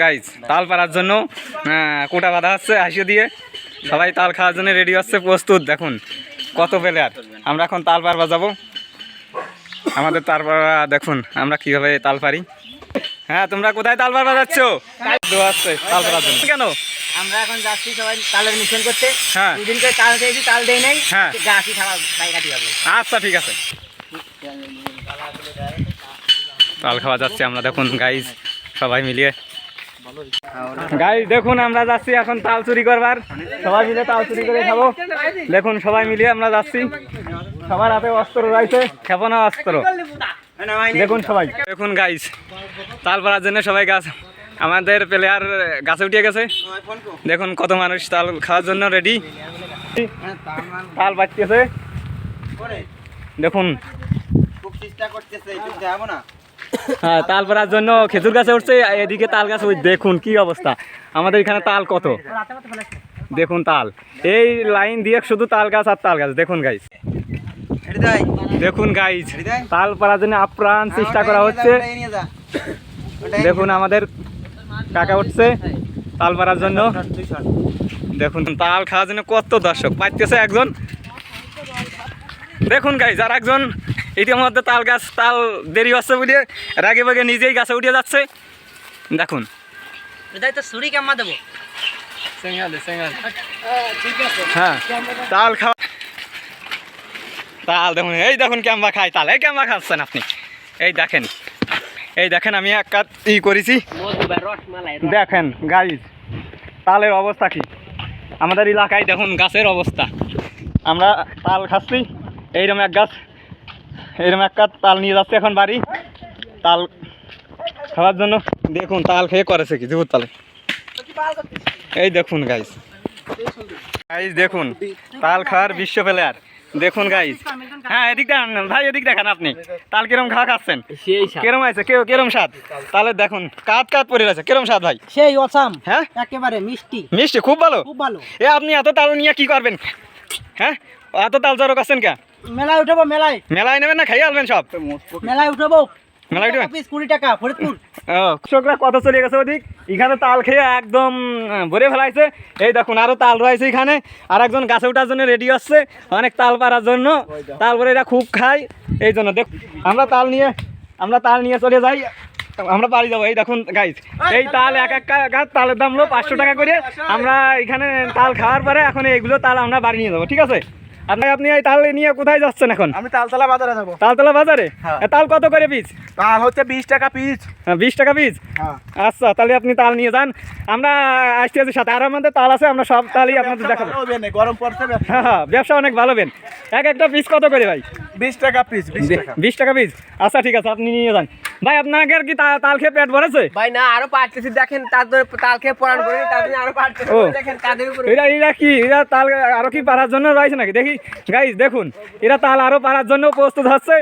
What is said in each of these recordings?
Guys তাল পাড়ার জন্য কোটা বাঁধা হচ্ছে হাসিয়ে দিয়ে সবাই তাল খাওয়ার জন্য রেডি হচ্ছে প্রস্তুত। দেখুন কত প্লেয়ার। আমরা এখন তাল পাড় বাজাবো। আমাদের তাল পাড়া দেখুন আমরা কিভাবে তাল পারি। হ্যাঁ তোমরা কোথায় তাল পাড় বাজাচ্ছ? তাল পাড়ার জন্য কেন আমরা এখন যাচ্ছি সবাই তালের মিশন করতে। হ্যাঁ দুদিন করে তাল খেয়েছি, তাল দেয় নাই। হ্যাঁ গাছি খাওয়া তাই কাটি হবে। আচ্ছা ঠিক আছে, তাল খাওয়া যাচ্ছে আমরা। দেখুন গাইজ সবাই মিলিয়ে গাইজ দেখুন আমরা যাচ্ছি এখন তাল চুরি করবার। সবাই মিলে তাল চুরি করে খাবো। দেখুন সবাই মিলিয়ে আমরা যাচ্ছি। সবার হাতে অস্ত্র রয়েছে, ক্ষেপণা অস্ত্র। দেখুন সবাই দেখুন গাইজ তাল পাড়ার জন্য সবাই গাছ আমাদের প্লেয়ার গাছে উঠে গেছে। দেখুন কত মানুষ তাল খাওয়ার জন্য রেডি। তাল বাজতেছে দেখুন। হ্যাঁ তাল পাড়ার জন্য খেজুর গাছে উঠছে, এদিকে তাল গাছ। দেখুন কি অবস্থা আমাদের এখানে। তাল কত দেখুন, তাল এই লাইন দিয়ে শুধু তাল গাছ আর তাল গাছ। দেখুন গাইজ, দেখুন গাইজ তাল পাড়ার জন্য আপ্রাণ চেষ্টা করা হচ্ছে। দেখুন আমাদের কাকা উঠছে তাল পাড়ার জন্য। দেখুন তাল খাওয়ার জন্য কত দর্শক পাইতেছে একজন। দেখুন গাইজ আর একজন ইতিমধ্যে তাল গাছ তাল দেরি হচ্ছে বলে রাগে বাগে নিজেই গাছে উঠে যাচ্ছে। দেখুন ছুরি কেমন দেবো? হ্যাঁ তাল খাওয়া তাল দেখুন। এই দেখুন ক্যাম্বা খায় তাল। এই ক্যাম্বা খাচ্ছেন আপনি? এই দেখেন আমি এক কাপ করেছি। দেখেন গাইজ তালের অবস্থা কি আমাদের এলাকায়। দেখুন গাছের অবস্থা। আমরা তাল খাচ্ছি। এইরকম এক কাপ তাল নিয়ে যাচ্ছে এখন বাড়ি তাল খাওয়ার জন্য। দেখুন তাল খেয়ে করেছে কি জুবুর তালে। এই দেখুন গাইজ দেখুন তাল খাওয়ার বিশ্ব প্লেয়ার। দেখুন গাইজ। হ্যাঁ এদিক দেখান ভাই, এদিক দেখান আপনি তাল কিরম খাচ্ছেন, কিরম আছে কিরম স্বাদ তাহলে। দেখুন কাত পড়ে আছে, কিরম স্বাদ ভাই? সেই অসাম। হ্যাঁ একেবারে মিষ্টি মিষ্টি, খুব ভালো। এ আপনি এত তাল নিয়ে কি করবেন? হ্যাঁ এত তাল জড়ো করছেন কে? মেলায় উঠাবো। মেলায় নেবেন না খাইয়ে আনবেন সব? মেলায় উঠাবো। মেলায় উঠবেন 20 টাকা ফরিদপুর। কৃষকরা কত চলে গেছে ওদিক। এখানে তাল খেয়ে একদম ভরে ফেলাইছে। এই দেখুন আরো তাল রয়েছে এখানে। আর একজন গাছে ওঠার জন্য রেডি হচ্ছে অনেক তাল পাড়ার জন্য। তাল পরে এরা খুব খায় এই জন্য। দেখ আমরা তাল নিয়ে চলে যাই, আমরা বাড়ি যাবো। এই দেখুন গাইজ এই তাল এক গাছ তালের দাম হলো 500 টাকা করে। আমরা এখানে তাল খাওয়ার পরে এখন এইগুলো তাল আমরা বাড়ি নিয়ে যাবো, ঠিক আছে? আপনি এই তাল নিয়ে কোথায় যাচ্ছেন এখন? আমি তালতলা বাজারে যাবো। তালতলা বাজারে? তাল কত করে পিস? তাল হচ্ছে 20 টাকা পিস। 20 টাকা পিস? আচ্ছা তাহলে আপনি তাল নিয়ে যান। আমরা আসতেছি সাথে। আর আমাদের তাল আছে, আমরা সব তালই আপনাদের দেখাবো। গরম পড়ছে। হ্যাঁ ব্যবসা অনেক ভালো বেন। একটা পিস কত করে ভাই? 20 টাকা পিস। 20 টাকা পিস? আচ্ছা ঠিক আছে আপনি নিয়ে যান। ভাই আপনাকে আর কি তাল খেয়ে পেট ভরেছে? ভাই না আরো পারতেছি। দেখেন তাল খেয়ে পরান করে তাদের আরো পারতেছি। দেখেন তাদের উপরে এরা কি এরা তাল আরো কি পারার জন্য রয়েছে নাকি? দেখি গাইজ দেখুন এরা তাল আরো পারার জন্য প্রস্তুত হচ্ছে।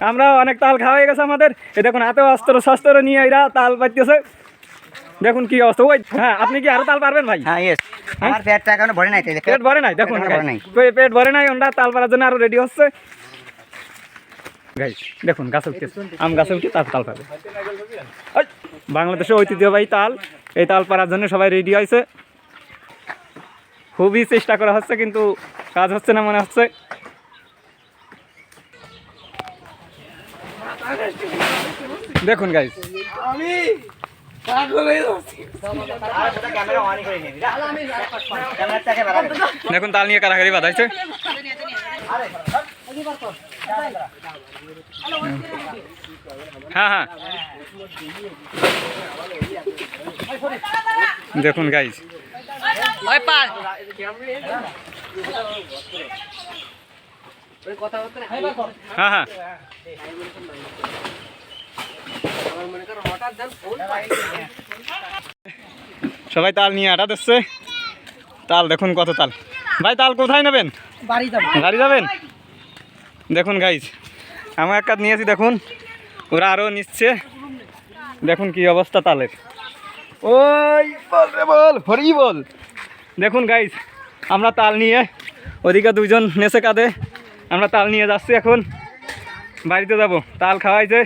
আমরা অনেক তাল খাওয়া হয়ে গেছে আমাদের। এই দেখুন হাতে অস্ত্র নিয়ে এরা তাল পাইতেছে। দেখুন কি অবস্থা। ওই হ্যাঁ আপনি কি আরো তাল পারবেন ভাই? হ্যাঁ ইয়েস। আমার পেটটা এখনো ভরে নাই। পেট ভরে নাই? দেখুন পেট ভরে নাই। ওরা তাল পারার জন্য আরো রেডি হচ্ছে গাইজ। দেখুন গাছে উঠতেছে, আম গাছে উঠে তাল পাবে। বাংলাদেশের ঐতিহ্যবাহী তাল। এই তাল পারার জন্য সবাই রেডি হয়েছে। খুবই চেষ্টা করা হচ্ছে কিন্তু কাজ হচ্ছে না মনে হচ্ছে। দেখুন গাইজ দেখুন তাল নিয়ে কারাগারি বাঁধাইছে। হ্যাঁ দেখুন গাইজ হ্যাঁ সবাই তাল নিয়ে আটা দিচ্ছে। তাল দেখুন কত তাল। ভাই তাল কোথায় নেবেন? বাড়ি যাবেন? দেখুন গাইজ আমার এক কাজ নিয়েছি। দেখুন ওরা আরও নিচ্ছে। দেখুন কি অবস্থা তালের। ওই বল রে বল, হরি বল। দেখুন গাইজ আমরা তাল নিয়ে ওদিকে দুজন নেচে কাঁধে আমরা তাল নিয়ে যাচ্ছি এখন বাড়িতে যাব। তাল খাওয়াইছে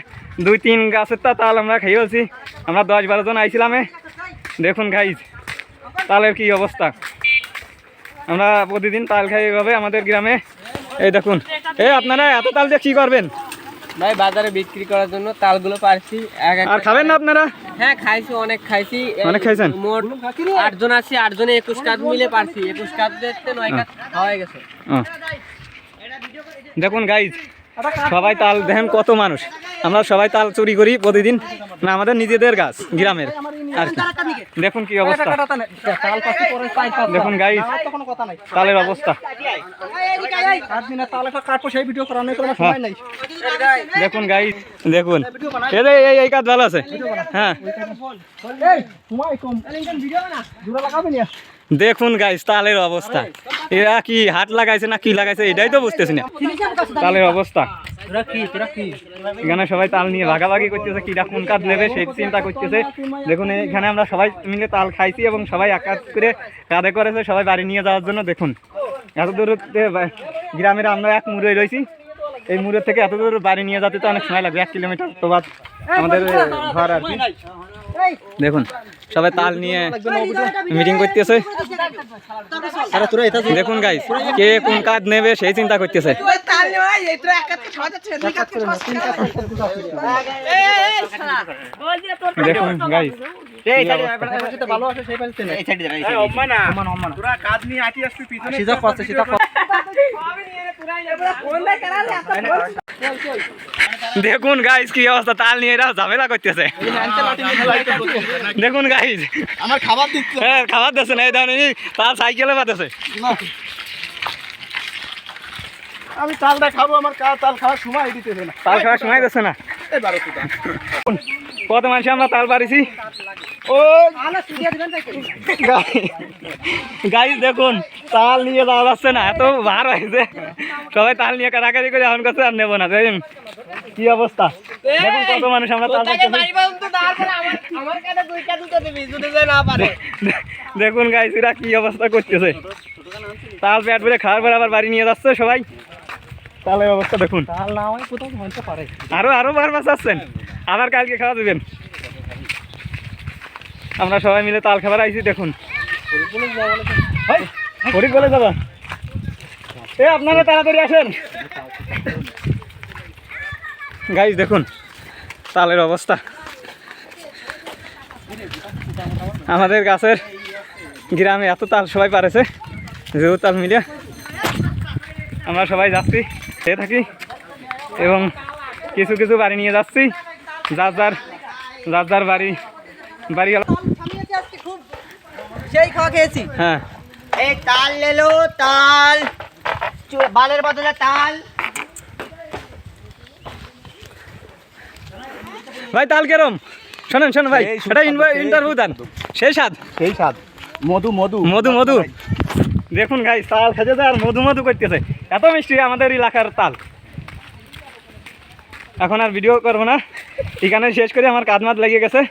2-3 গাছের তাল আমরা খেয়েছি। আমরা 10-12 জন আইছিলাম। দেখুন গাইজ তালের কি অবস্থা। আমরা প্রতিদিন তাল খাই এভাবে আমাদের গ্রামে। এই দেখুন, আপনারা এত তাল দিয়ে কী করবেন? ভাই বাজারে বিক্রি করার জন্য তালগুলো পারছি। আর খাবেন না আপনারা? হ্যাঁ খাইছি, অনেক খাইছি। অনেক খাইছেন? মোট 8 জন আছি, 8 জনে 21 কাজ মিলে পারছি। 21 কাজ দেখতে 9 কাজ খাওয়া গেছে। দেখুন গাইজ, সবাই তাল দেখেন কত মানুষ। আমরা সবাই তাল চুরি করি প্রতিদিন, না আমাদের নিজেদের গাছ গ্রামের আর কি। দেখুন কি অবস্থা, দেখুন গাইজ তালের অবস্থা। দেখুন গাইজ, দেখুন এই কাজ ভালো আছে। হ্যাঁ দেখুন গাইজ তালের অবস্থা। এরা কি হাট লাগাইছে না কি লাগাইছে এটাই তো বুঝতেছি না। তালের অবস্থা এখানে সবাই তাল নিয়ে ভাগাভাগি করতেছে, কিরা কোন কাজ নেবে সেই চিন্তা করতেছে। দেখুন এখানে আমরা সবাই মিলে তাল খাইছি এবং সবাই এক কাজ করে কাঁধে করেছে সবাই বাড়ি নিয়ে যাওয়ার জন্য। দেখুন এত দূর গ্রামের আমরা এক মুড়ে রয়েছি, এই মুড়ের থেকে এত দূর বাড়ি নিয়ে যেতে তো অনেক সময় লাগবে, 1 কিলোমিটার তো বাদ আমাদের ঘর আর কি। দেখুন সবাই তাল নিয়ে মিটিং করতেছে। দেখুন গাইস কে কোন কাজ নেবে সেই চিন্তা করতেছে। দেখুন গাইস দেখুন গাইস কি অবস্থা, তাল নিয়ে এরা ঝামেলা করতেছে। দেখুন গাইস আমার খাবার দিচ্ছে। হ্যাঁ খাবার দিচ্ছে না, এই ধরনের তার সাইকেলে বাঁধেছে। আমি তালটা খাবো, আমার তাল খাওয়ার সময় দিতেছে না। তাল খাওয়ার সময় দিচ্ছে না। কত মানুষ আমরা তাল পারিছি। ও গাইস দেখুন তাল নিয়ে যাওয়া যাচ্ছে না, এত ভার হয়েছে। সবাই তাল নিয়ে কাটাকাটি করে এখন কাছে আর নেবো না। দেখুন কি অবস্থা, দেখুন কত মানুষ আমরা তাল দেখুন গাইস এরা কি অবস্থা করতেছে। তাল পেট ভরে খাওয়ার পর আবার বাড়ি নিয়ে যাচ্ছে সবাই। তালের অবস্থা দেখুন, আরো বার মাছ আসছেন, আবার কালকে খাওয়া দেবেন। আমরা সবাই মিলে তাল খাবার আইছি। দেখুন ফরিদ বলে যাবা, আপনারা তাড়াতাড়ি আসেন। গাইস দেখুন তালের অবস্থা, আমাদের গাছের গ্রামে এত তাল সবাই পারেছে, যেহেতু তাল মিলিয়ে আমরা সবাই যাচ্ছি খেয়ে থাকি এবং কিছু কিছু বাড়ি নিয়ে যাচ্ছি। যার যার বাড়ি সেই খাওয়া খেয়েছি। হ্যাঁ এই তাল লেলো, তাল বালের বদলে তাল। ভাই তাল কেরম শোনেন ভাই, এটা ইন্টারভিউ দেন। সেই স্বাদ মধু মধু মধু মধু। দেখুন গাইস তাল খেতে আর মধু মধু করতেছে, এত মিষ্টি আমাদের এলাকার তাল। এখন আর ভিডিও করবো না, এখানে শেষ করে আমার কাঁধ মাত লেগে গেছে।